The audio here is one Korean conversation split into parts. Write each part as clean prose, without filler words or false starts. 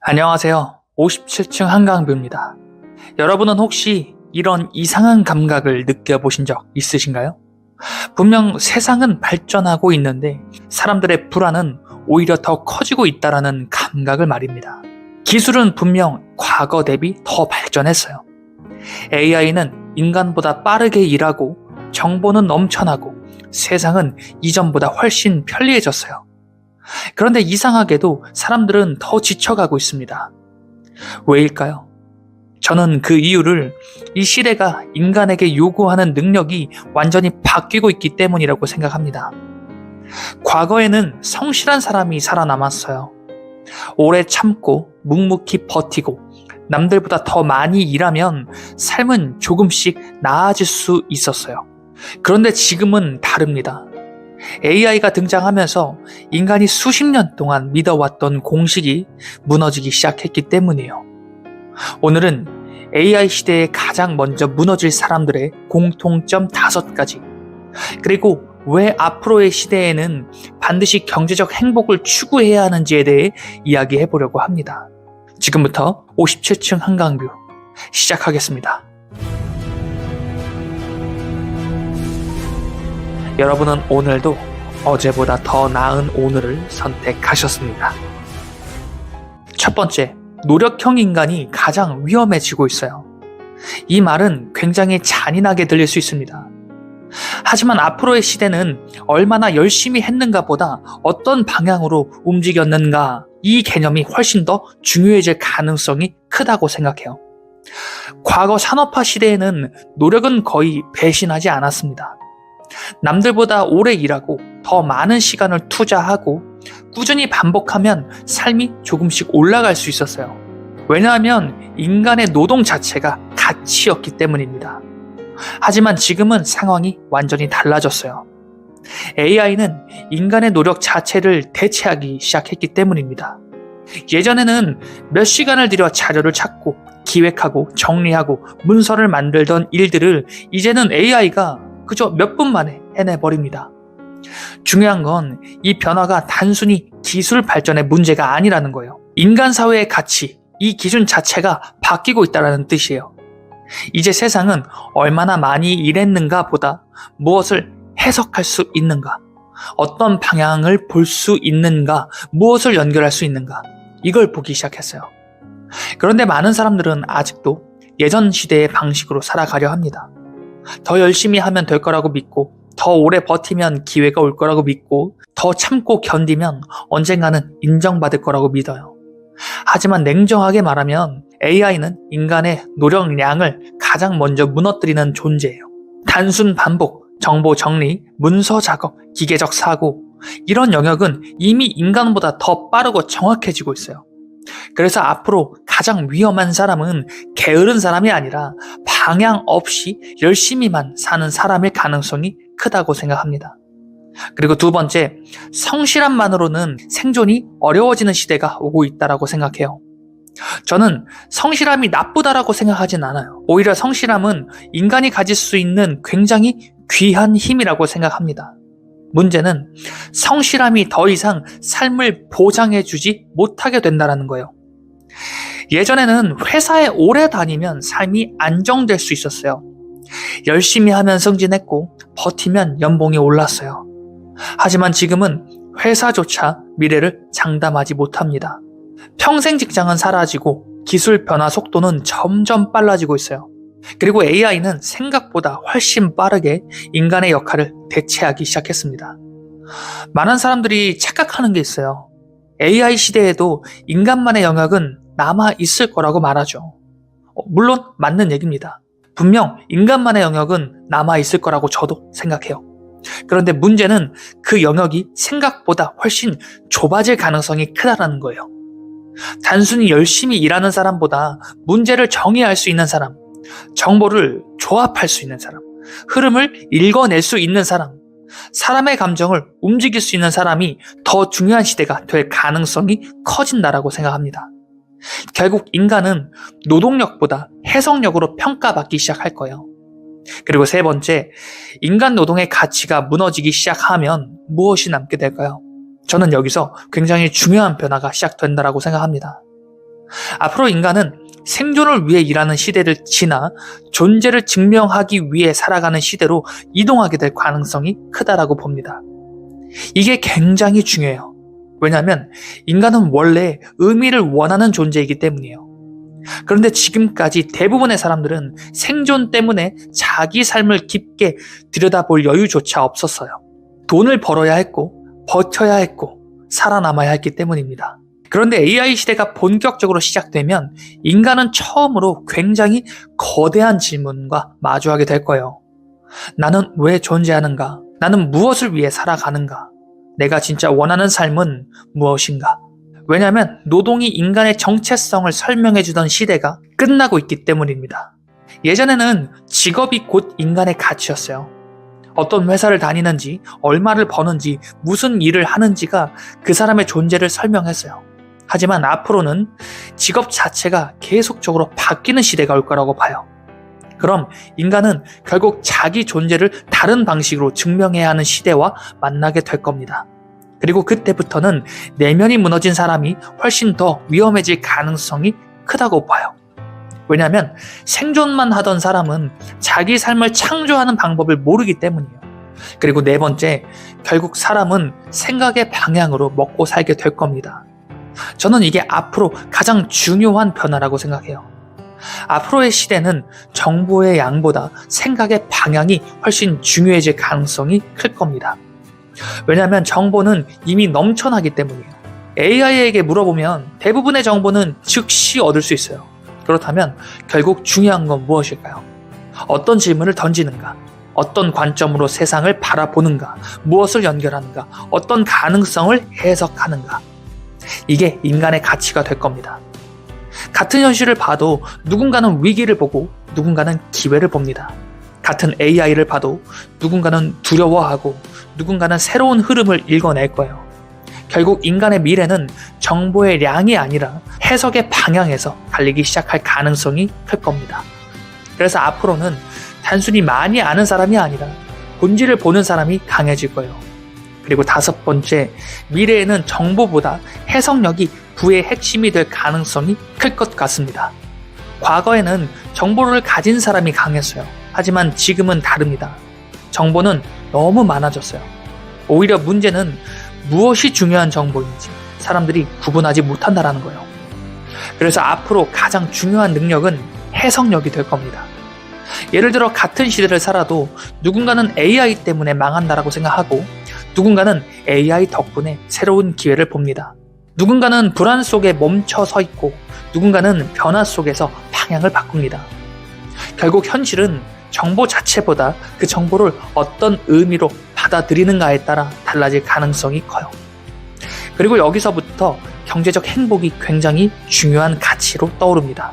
안녕하세요. 57층 한강뷰입니다. 여러분은 혹시 이런 이상한 감각을 느껴보신 적 있으신가요? 분명 세상은 발전하고 있는데 사람들의 불안은 오히려 더 커지고 있다는 감각을 말입니다. 기술은 분명 과거 대비 더 발전했어요. AI는 인간보다 빠르게 일하고 정보는 넘쳐나고 세상은 이전보다 훨씬 편리해졌어요. 그런데 이상하게도 사람들은 더 지쳐가고 있습니다. 왜일까요? 저는 그 이유를 이 시대가 인간에게 요구하는 능력이 완전히 바뀌고 있기 때문이라고 생각합니다. 과거에는 성실한 사람이 살아남았어요. 오래 참고 묵묵히 버티고 남들보다 더 많이 일하면 삶은 조금씩 나아질 수 있었어요. 그런데 지금은 다릅니다. AI가 등장하면서 인간이 수십 년 동안 믿어왔던 공식이 무너지기 시작했기 때문이에요. 오늘은 AI 시대에 가장 먼저 무너질 사람들의 공통점 5가지, 그리고 왜 앞으로의 시대에는 반드시 경제적 행복을 추구해야 하는지에 대해 이야기해 보려고 합니다. 지금부터 57층 한강뷰 시작하겠습니다. 여러분은 오늘도 어제보다 더 나은 오늘을 선택하셨습니다. 첫 번째, 노력형 인간이 가장 위험해지고 있어요. 이 말은 굉장히 잔인하게 들릴 수 있습니다. 하지만 앞으로의 시대는 얼마나 열심히 했는가 보다 어떤 방향으로 움직였는가, 이 개념이 훨씬 더 중요해질 가능성이 크다고 생각해요. 과거 산업화 시대에는 노력은 거의 배신하지 않았습니다. 남들보다 오래 일하고 더 많은 시간을 투자하고 꾸준히 반복하면 삶이 조금씩 올라갈 수 있었어요. 왜냐하면 인간의 노동 자체가 가치였기 때문입니다. 하지만 지금은 상황이 완전히 달라졌어요. AI는 인간의 노력 자체를 대체하기 시작했기 때문입니다. 예전에는 몇 시간을 들여 자료를 찾고 기획하고 정리하고 문서를 만들던 일들을 이제는 AI가 그저 몇 분 만에 해내버립니다. 중요한 건 이 변화가 단순히 기술 발전의 문제가 아니라는 거예요. 인간 사회의 가치, 이 기준 자체가 바뀌고 있다는 뜻이에요. 이제 세상은 얼마나 많이 일했는가 보다 무엇을 해석할 수 있는가, 어떤 방향을 볼 수 있는가, 무엇을 연결할 수 있는가, 이걸 보기 시작했어요. 그런데 많은 사람들은 아직도 예전 시대의 방식으로 살아가려 합니다. 더 열심히 하면 될 거라고 믿고, 더 오래 버티면 기회가 올 거라고 믿고, 더 참고 견디면 언젠가는 인정받을 거라고 믿어요. 하지만 냉정하게 말하면 AI는 인간의 노력량을 가장 먼저 무너뜨리는 존재예요. 단순 반복, 정보 정리, 문서 작업, 기계적 사고, 이런 영역은 이미 인간보다 더 빠르고 정확해지고 있어요. 그래서 앞으로 가장 위험한 사람은 게으른 사람이 아니라 방향 없이 열심히만 사는 사람일 가능성이 크다고 생각합니다. 그리고 두 번째, 성실함만으로는 생존이 어려워지는 시대가 오고 있다고 생각해요. 저는 성실함이 나쁘다라고 생각하진 않아요. 오히려 성실함은 인간이 가질 수 있는 굉장히 귀한 힘이라고 생각합니다. 문제는 성실함이 더 이상 삶을 보장해주지 못하게 된다는 거예요. 예전에는 회사에 오래 다니면 삶이 안정될 수 있었어요. 열심히 하면 승진했고 버티면 연봉이 올랐어요. 하지만 지금은 회사조차 미래를 장담하지 못합니다. 평생 직장은 사라지고 기술 변화 속도는 점점 빨라지고 있어요. 그리고 AI는 생각보다 훨씬 빠르게 인간의 역할을 대체하기 시작했습니다. 많은 사람들이 착각하는 게 있어요. AI 시대에도 인간만의 영역은 남아 있을 거라고 말하죠. 물론 맞는 얘기입니다. 분명 인간만의 영역은 남아 있을 거라고 저도 생각해요. 그런데 문제는 그 영역이 생각보다 훨씬 좁아질 가능성이 크다는 거예요. 단순히 열심히 일하는 사람보다 문제를 정의할 수 있는 사람, 정보를 조합할 수 있는 사람, 흐름을 읽어낼 수 있는 사람, 사람의 감정을 움직일 수 있는 사람이 더 중요한 시대가 될 가능성이 커진다라고 생각합니다. 결국 인간은 노동력보다 해석력으로 평가받기 시작할 거예요. 그리고 세 번째, 인간 노동의 가치가 무너지기 시작하면 무엇이 남게 될까요? 저는 여기서 굉장히 중요한 변화가 시작된다고 생각합니다. 앞으로 인간은 생존을 위해 일하는 시대를 지나 존재를 증명하기 위해 살아가는 시대로 이동하게 될 가능성이 크다라고 봅니다. 이게 굉장히 중요해요. 왜냐하면 인간은 원래 의미를 원하는 존재이기 때문이에요. 그런데 지금까지 대부분의 사람들은 생존 때문에 자기 삶을 깊게 들여다볼 여유조차 없었어요. 돈을 벌어야 했고, 버텨야 했고, 살아남아야 했기 때문입니다. 그런데 AI 시대가 본격적으로 시작되면 인간은 처음으로 굉장히 거대한 질문과 마주하게 될 거예요. 나는 왜 존재하는가? 나는 무엇을 위해 살아가는가? 내가 진짜 원하는 삶은 무엇인가? 왜냐하면 노동이 인간의 정체성을 설명해주던 시대가 끝나고 있기 때문입니다. 예전에는 직업이 곧 인간의 가치였어요. 어떤 회사를 다니는지, 얼마를 버는지, 무슨 일을 하는지가 그 사람의 존재를 설명했어요. 하지만 앞으로는 직업 자체가 계속적으로 바뀌는 시대가 올 거라고 봐요. 그럼 인간은 결국 자기 존재를 다른 방식으로 증명해야 하는 시대와 만나게 될 겁니다. 그리고 그때부터는 내면이 무너진 사람이 훨씬 더 위험해질 가능성이 크다고 봐요. 왜냐하면 생존만 하던 사람은 자기 삶을 창조하는 방법을 모르기 때문이에요. 그리고 네 번째, 결국 사람은 생각의 방향으로 먹고 살게 될 겁니다. 저는 이게 앞으로 가장 중요한 변화라고 생각해요. 앞으로의 시대는 정보의 양보다 생각의 방향이 훨씬 중요해질 가능성이 클 겁니다. 왜냐하면 정보는 이미 넘쳐나기 때문이에요. AI에게 물어보면 대부분의 정보는 즉시 얻을 수 있어요. 그렇다면 결국 중요한 건 무엇일까요? 어떤 질문을 던지는가? 어떤 관점으로 세상을 바라보는가? 무엇을 연결하는가? 어떤 가능성을 해석하는가? 이게 인간의 가치가 될 겁니다. 같은 현실을 봐도 누군가는 위기를 보고 누군가는 기회를 봅니다. 같은 AI를 봐도 누군가는 두려워하고 누군가는 새로운 흐름을 읽어낼 거예요. 결국 인간의 미래는 정보의 양이 아니라 해석의 방향에서 갈리기 시작할 가능성이 클 겁니다. 그래서 앞으로는 단순히 많이 아는 사람이 아니라 본질을 보는 사람이 강해질 거예요. 그리고 다섯 번째, 미래에는 정보보다 해석력이 부의 핵심이 될 가능성이 클 것 같습니다. 과거에는 정보를 가진 사람이 강했어요. 하지만 지금은 다릅니다. 정보는 너무 많아졌어요. 오히려 문제는 무엇이 중요한 정보인지 사람들이 구분하지 못한다는 거예요. 그래서 앞으로 가장 중요한 능력은 해석력이 될 겁니다. 예를 들어 같은 시대를 살아도 누군가는 AI 때문에 망한다라고 생각하고 누군가는 AI 덕분에 새로운 기회를 봅니다. 누군가는 불안 속에 멈춰 서 있고 누군가는 변화 속에서 방향을 바꿉니다. 결국 현실은 정보 자체보다 그 정보를 어떤 의미로 받아들이는가에 따라 달라질 가능성이 커요. 그리고 여기서부터 경제적 행복이 굉장히 중요한 가치로 떠오릅니다.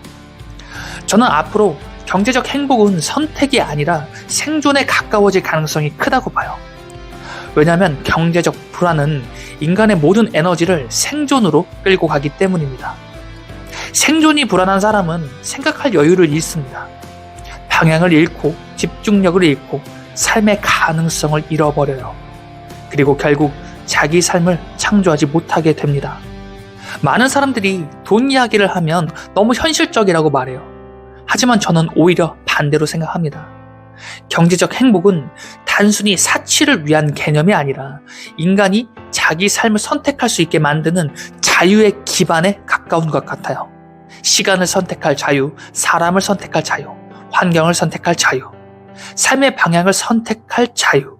저는 앞으로 경제적 행복은 선택이 아니라 생존에 가까워질 가능성이 크다고 봐요. 왜냐하면 경제적 불안은 인간의 모든 에너지를 생존으로 끌고 가기 때문입니다. 생존이 불안한 사람은 생각할 여유를 잃습니다. 방향을 잃고 집중력을 잃고 삶의 가능성을 잃어버려요. 그리고 결국 자기 삶을 창조하지 못하게 됩니다. 많은 사람들이 돈 이야기를 하면 너무 현실적이라고 말해요. 하지만 저는 오히려 반대로 생각합니다. 경제적 행복은 단순히 사치를 위한 개념이 아니라 인간이 자기 삶을 선택할 수 있게 만드는 자유의 기반에 가까운 것 같아요. 시간을 선택할 자유, 사람을 선택할 자유, 환경을 선택할 자유, 삶의 방향을 선택할 자유,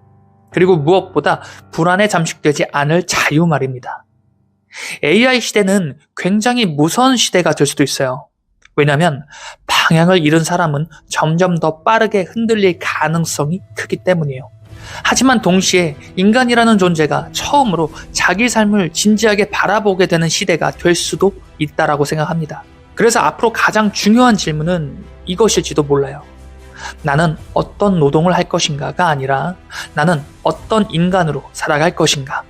그리고 무엇보다 불안에 잠식되지 않을 자유 말입니다. AI 시대는 굉장히 무서운 시대가 될 수도 있어요. 왜냐하면 방향을 잃은 사람은 점점 더 빠르게 흔들릴 가능성이 크기 때문이에요. 하지만 동시에 인간이라는 존재가 처음으로 자기 삶을 진지하게 바라보게 되는 시대가 될 수도 있다라고 생각합니다. 그래서 앞으로 가장 중요한 질문은 이것일지도 몰라요. 나는 어떤 노동을 할 것인가가 아니라 나는 어떤 인간으로 살아갈 것인가.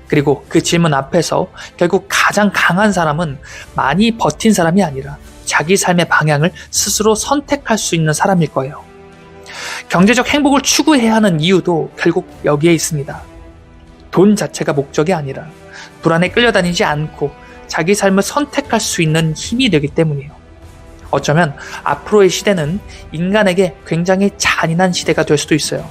그리고 그 질문 앞에서 결국 가장 강한 사람은 많이 버틴 사람이 아니라 자기 삶의 방향을 스스로 선택할 수 있는 사람일 거예요. 경제적 행복을 추구해야 하는 이유도 결국 여기에 있습니다. 돈 자체가 목적이 아니라 불안에 끌려다니지 않고 자기 삶을 선택할 수 있는 힘이 되기 때문이에요. 어쩌면 앞으로의 시대는 인간에게 굉장히 잔인한 시대가 될 수도 있어요.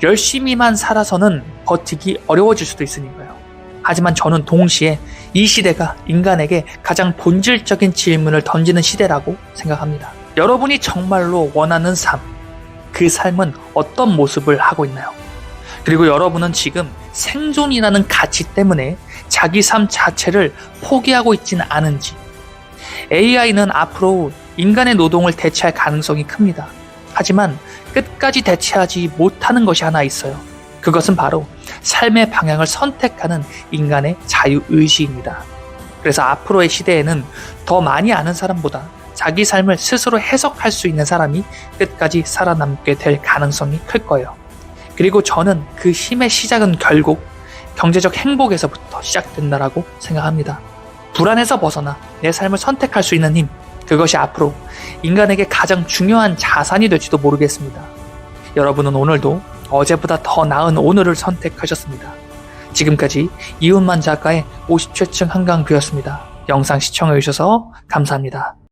열심히만 살아서는 버티기 어려워질 수도 있으니까요. 하지만 저는 동시에 이 시대가 인간에게 가장 본질적인 질문을 던지는 시대라고 생각합니다. 여러분이 정말로 원하는 삶, 그 삶은 어떤 모습을 하고 있나요? 그리고 여러분은 지금 생존이라는 가치 때문에 자기 삶 자체를 포기하고 있지는 않은지. AI는 앞으로 인간의 노동을 대체할 가능성이 큽니다. 하지만 끝까지 대체하지 못하는 것이 하나 있어요. 그것은 바로 삶의 방향을 선택하는 인간의 자유의지입니다. 그래서 앞으로의 시대에는 더 많이 아는 사람보다 자기 삶을 스스로 해석할 수 있는 사람이 끝까지 살아남게 될 가능성이 클 거예요. 그리고 저는 그 힘의 시작은 결국 경제적 행복에서부터 시작된다라고 생각합니다. 불안에서 벗어나 내 삶을 선택할 수 있는 힘, 그것이 앞으로 인간에게 가장 중요한 자산이 될지도 모르겠습니다. 여러분은 오늘도 어제보다 더 나은 오늘을 선택하셨습니다. 지금까지 이훈만 작가의 57층 한강뷰였습니다. 영상 시청해주셔서 감사합니다.